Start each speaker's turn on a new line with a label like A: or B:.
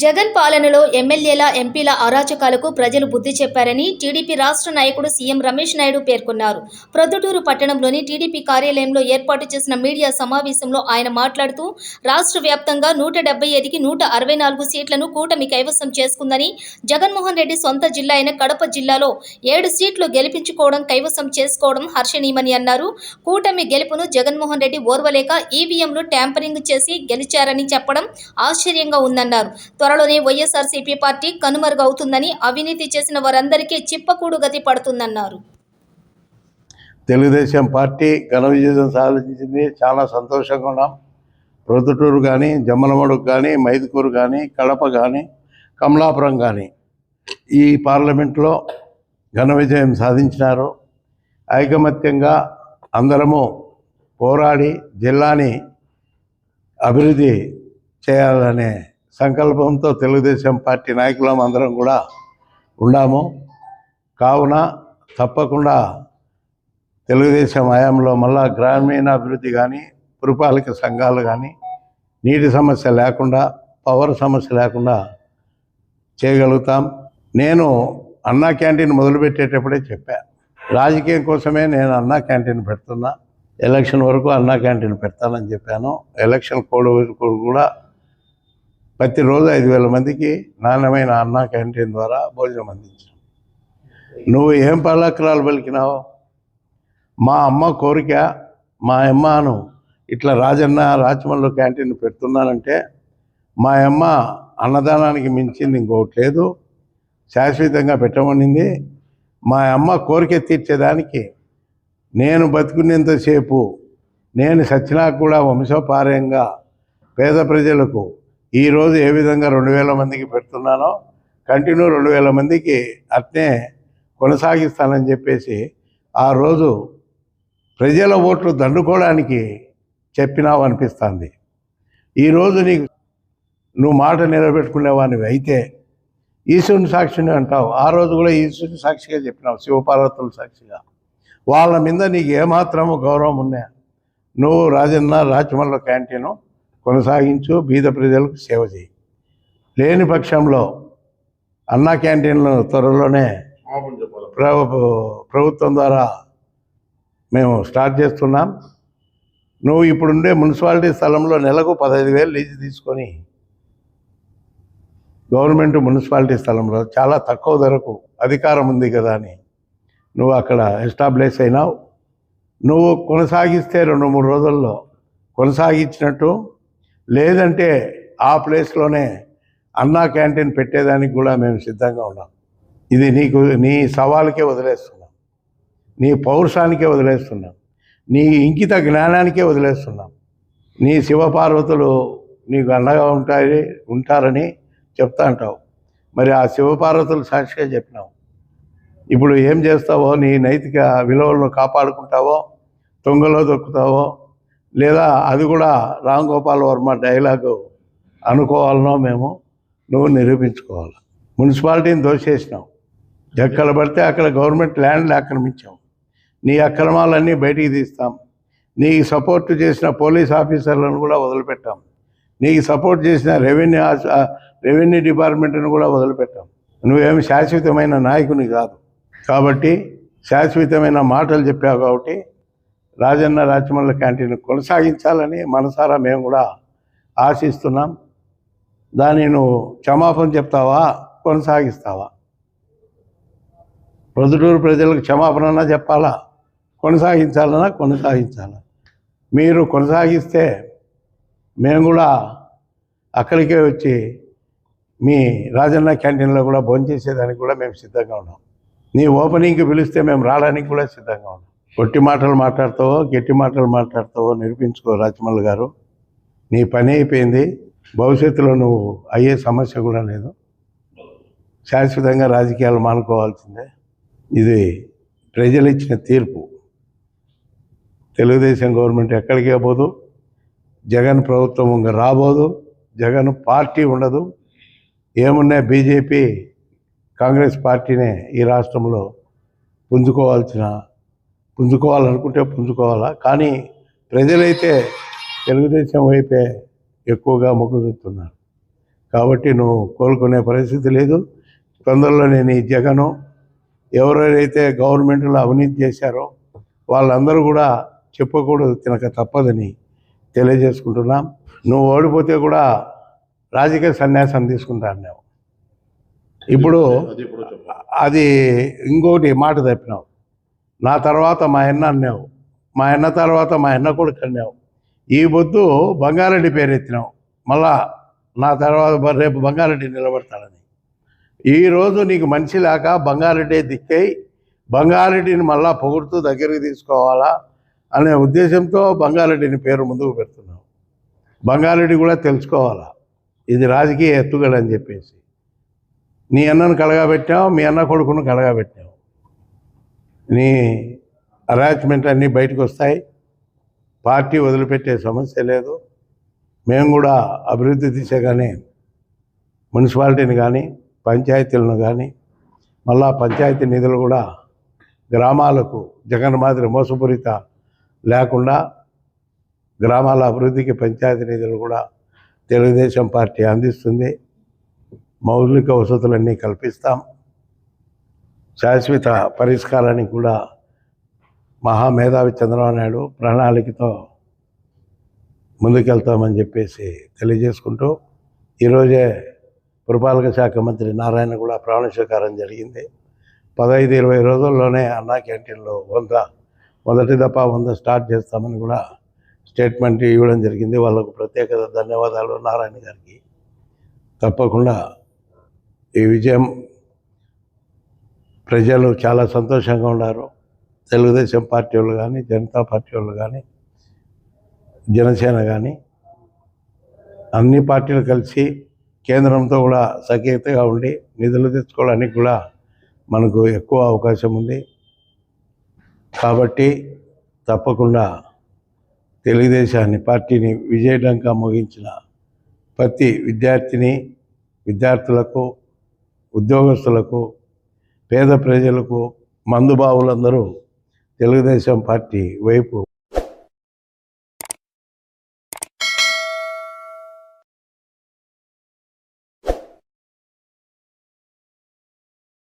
A: జగన్ పాలనలో ఎమ్మెల్యేల ఎంపీల అరాచకాలకు ప్రజలు బుద్ధి చెప్పారని టీడీపీ రాష్ట్ర నాయకుడు సీఎం రమేష్ నాయుడు పేర్కొన్నారు. ప్రొద్దుటూరు పట్టణంలోని టీడీపీ కార్యాలయంలో ఏర్పాటు చేసిన మీడియా సమావేశంలో ఆయన మాట్లాడుతూ రాష్ట్ర వ్యాప్తంగా 175కి 164 సీట్లను కూటమి కైవసం చేసుకుందని, జగన్మోహన్ రెడ్డి సొంత జిల్లా అయిన కడప జిల్లాలో 7 సీట్లు గెలిపించుకోవడం కైవసం చేసుకోవడం హర్షణీయమని అన్నారు. కూటమి గెలుపును జగన్మోహన్ రెడ్డి ఓర్వలేక ఈవీఎంలు ట్యాంపరింగ్ చేసి గెలిచారని చెప్పడం ఆశ్చర్యంగా ఉందన్నారు. త్వరలోనే వైఎస్ఆర్సీపీ పార్టీ కనుమరుగవుతుందని, అవినీతి చేసిన వారందరికీ చిప్పకూడు గతి పడుతుందన్నారు.
B: తెలుగుదేశం పార్టీ ఘన విజయం సాధించింది. చాలా సంతోషంగా ఉన్నాం. ప్రొద్దుటూరు కానీ, జమ్మలమడుగు కానీ, మైదుకూరు కానీ, కడప కానీ, కమలాపురం కానీ ఈ పార్లమెంట్లో ఘన విజయం సాధించినారు. ఐకమత్యంగా అందరము పోరాడి జిల్లాని అభివృద్ధి చేయాలనే సంకల్పంతో తెలుగుదేశం పార్టీ నాయకులం అందరం కూడా ఉన్నాము. కావున తప్పకుండా తెలుగుదేశం హయాంలో మళ్ళా గ్రామీణాభివృద్ధి కానీ, పురపాలిక సంఘాలు కానీ నీటి సమస్య లేకుండా, పవర్ సమస్య లేకుండా చేయగలుగుతాం. నేను అన్నా క్యాంటీన్ మొదలుపెట్టేటప్పుడే చెప్పా, రాజకీయం కోసమే నేను అన్నా క్యాంటీన్ పెడుతున్నా, ఎలక్షన్ వరకు అన్నా క్యాంటీన్ పెడతానని చెప్పాను. ఎలక్షన్ కోడ్ వరకు కూడా ప్రతిరోజు 5,000 మందికి నాణ్యమైన అన్నా క్యాంటీన్ ద్వారా భోజనం అందించాం. నువ్వు ఏం పలకరాలు పలికినావు? మా అమ్మ కోరిక, మా అమ్మను ఇట్లా రాజమల్లు క్యాంటీన్ పెడుతున్నానంటే, మా అమ్మ అన్నదానానికి మించింది ఇంకొకటి లేదు, శాశ్వతంగా పెట్టమనింది. మా అమ్మ కోరిక తీర్చేదానికి నేను బతుకునేంతసేపు, నేను సచ్చినా కూడా వంశపార్యంగా పేద ప్రజలకు ఈరోజు ఏ విధంగా 2,000 మందికి పెడుతున్నానో కంటిన్యూ 2,000 మందికి అట్నే కొనసాగిస్తానని చెప్పేసి ఆ రోజు ప్రజల ఓట్లు దండుకోవడానికి చెప్పినావు అనిపిస్తుంది. ఈరోజు నువ్వు మాట నిలబెట్టుకునేవానివి అయితే ఈశ్వరుని సాక్షిని అంటావు. ఆ రోజు కూడా ఈశ్వరుని సాక్షిగా చెప్పినావు, శివపార్వతుల సాక్షిగా. వాళ్ళ మీద నీకు ఏమాత్రము గౌరవం ఉన్నా నువ్వు రాజమల్లు క్యాంటీను కొనసాగించు, బీద ప్రజలకు సేవ చేయి. లేని పక్షంలో అన్నా క్యాంటీన్లను త్వరలోనే ప్రభుత్వం ద్వారా మేము స్టార్ట్ చేస్తున్నాం. నువ్వు ఇప్పుడుండే మున్సిపాలిటీ స్థలంలో నెలకు 15,000 లీజు తీసుకొని గవర్నమెంట్ మున్సిపాలిటీ స్థలంలో చాలా తక్కువ ధరకు అధికారం ఉంది కదా అని నువ్వు అక్కడ ఎస్టాబ్లిష్ అయినావు. నువ్వు కొనసాగిస్తే 2-3 రోజుల్లో కొనసాగించినట్టు, లేదంటే ఆ ప్లేస్లోనే అన్నా క్యాంటీన్ పెట్టేదానికి కూడా మేము సిద్ధంగా ఉన్నాం. ఇది నీ సవాలుకే వదిలేస్తున్నాం, నీ పౌరుషానికే వదిలేస్తున్నాం, నీ ఇంకిత జ్ఞానానికే వదిలేస్తున్నాం. నీ శివపార్వతులు నీకు అండగా ఉంటారని చెప్తా అంటావు. మరి ఆ శివపార్వతులు సాక్షిగా చెప్పినావు. ఇప్పుడు ఏం చేస్తావో, నీ నైతిక విలువలను కాపాడుకుంటావో, తొంగలో దొక్కుతావో, లేదా అది కూడా రామ్ గోపాల్ వర్మ డైలాగు అనుకోవాలనో మేము నువ్వు నిరూపించుకోవాలి. మున్సిపాలిటీని దోచేసినావు, ఎక్కడ పడితే అక్కడ గవర్నమెంట్ ల్యాండ్లు ఆక్రమించావు. నీ అక్రమాలన్నీ బయటికి తీస్తాం. నీకు సపోర్ట్ చేసిన పోలీస్ ఆఫీసర్లను కూడా వదిలిపెట్టాం. నీకు సపోర్ట్ చేసిన రెవెన్యూ డిపార్ట్మెంట్ను కూడా వదిలిపెట్టాం. నువ్వేమి శాశ్వతమైన నాయకుని కాదు. కాబట్టి శాశ్వతమైన మాటలు చెప్పావు కాబట్టి రాజమల్లు క్యాంటీన్ కొనసాగించాలని మనసారా మేము కూడా ఆశిస్తున్నాం. దాన్ని నువ్వు క్షమాపణ చెప్తావా, కొనసాగిస్తావా? ప్రొద్దుటూరు ప్రజలకు క్షమాపణ చెప్పాలా, కొనసాగించాలా? మీరు కొనసాగిస్తే మేము కూడా అక్కడికే వచ్చి మీ రాజన్న క్యాంటీన్లో కూడా భోంచేసేదానికి కూడా మేము సిద్ధంగా ఉన్నాం. నీ ఓపెనింగ్కి పిలిస్తే మేము రావడానికి కూడా సిద్ధంగా ఉన్నాం. గట్టి మాటలు మాట్లాడతావో, గట్టి మాటలు మాట్లాడతావో నిరూపించుకో రాజమల్లు గారు. నీ పని అయిపోయింది. భవిష్యత్తులో నువ్వు అయ్యే సమస్య కూడా లేదు. శాశ్వతంగా రాజకీయాలు మానుకోవాల్సిందే. ఇది ప్రజలు ఇచ్చిన తీర్పు. తెలుగుదేశం గవర్నమెంట్ ఎక్కడికే పోదు, జగన్ ప్రభుత్వం ఇంకా రాబోదు, జగన్ పార్టీ ఉండదు. ఏమున్నా బీజేపీ కాంగ్రెస్ పార్టీనే ఈ రాష్ట్రంలో పుంజుకోవాలనుకుంటే పుంజుకోవాలా. కానీ ప్రజలైతే తెలుగుదేశం వైపే ఎక్కువగా మొగ్గు చూపుతున్నారు. కాబట్టి నువ్వు కోలుకునే పరిస్థితి లేదు. తొందరలోనే నీ జగను ఎవరైతే గవర్నమెంట్లో అవినీతి చేశారో వాళ్ళందరూ కూడా చెప్పకూడదు, తినక తప్పదని తెలియజేసుకుంటున్నాం. నువ్వు ఓడిపోతే కూడా రాజకీయ సన్యాసం తీసుకుంటా అన్నావు. ఇప్పుడు అది ఇంకోటి మాట తప్పినావు. నా తర్వాత మా అన్న అన్నావు, మా అన్న తర్వాత మా అన్న కొడుకు అన్నావు. ఈ పొద్దు బంగారెడ్డి పేరు ఎత్తినావు. మళ్ళా నా తర్వాత రేపు బంగారెడ్డి నిలబడతాడని. ఈరోజు నీకు మనిషి లేక బంగారెడ్డి దిక్కై బంగారెడ్డిని మళ్ళా పొగుడుతూ దగ్గరికి తీసుకోవాలా అనే ఉద్దేశంతో బంగారెడ్డిని పేరు ముందుకు పెడుతున్నావు. బంగారెడ్డి కూడా తెలుసుకోవాలా ఇది రాజకీయ ఎత్తుగడని చెప్పేసి. నీ అన్నను కలగబెట్టావు, మీ అన్న కొడుకును కలగబెట్టావు. నీ అరేంజ్మెంట్ అన్నీ బయటకు వస్తాయి. పార్టీ వదిలిపెట్టే సమస్య లేదు. మేము కూడా అభివృద్ధి దిశగానే మున్సిపాలిటీని కానీ పంచాయతీలను కానీ మళ్ళా పంచాయతీ నిధులు కూడా గ్రామాలకు జగన్ మాదిరి మోసపూరిత లేకుండా గ్రామాల అభివృద్ధికి పంచాయతీ నిధులు కూడా తెలుగుదేశం పార్టీ అందిస్తుంది. మౌలిక వసతులన్నీ కల్పిస్తాం. శాశ్వత పరిష్కారానికి కూడా మహామేధావి చంద్రబాబు నాయుడు ప్రణాళికతో ముందుకెళ్తామని చెప్పేసి తెలియజేసుకుంటూ ఈరోజే పురపాలక శాఖ మంత్రి నారాయణ కూడా ప్రమాణ స్వీకారం జరిగింది. 15-20 రోజుల్లోనే అన్నా క్యాంటీన్లో 100 మొదటి దఫా 100 స్టార్ట్ చేస్తామని కూడా స్టేట్మెంట్ ఇవ్వడం జరిగింది. వాళ్ళకు ప్రత్యేక ధన్యవాదాలు నారాయణ గారికి. తప్పకుండా ఈ విజయం ప్రజలు చాలా సంతోషంగా ఉన్నారు. తెలుగుదేశం పార్టీ వాళ్ళు కానీ, జనతా పార్టీ వాళ్ళు కానీ, జనసేన కానీ అన్ని పార్టీలు కలిసి కేంద్రంతో కూడా సఖ్యతగా ఉండి నిధులు తెచ్చుకోవడానికి కూడా మనకు ఎక్కువ అవకాశం ఉంది. కాబట్టి తప్పకుండా తెలుగుదేశాన్ని పార్టీని విజయడంగా ముగించిన ప్రతి విద్యార్థులకు, ఉద్యోగస్తులకు, పేద ప్రజలకు, మందుబావులందరూ తెలుగుదేశం పార్టీ వైపు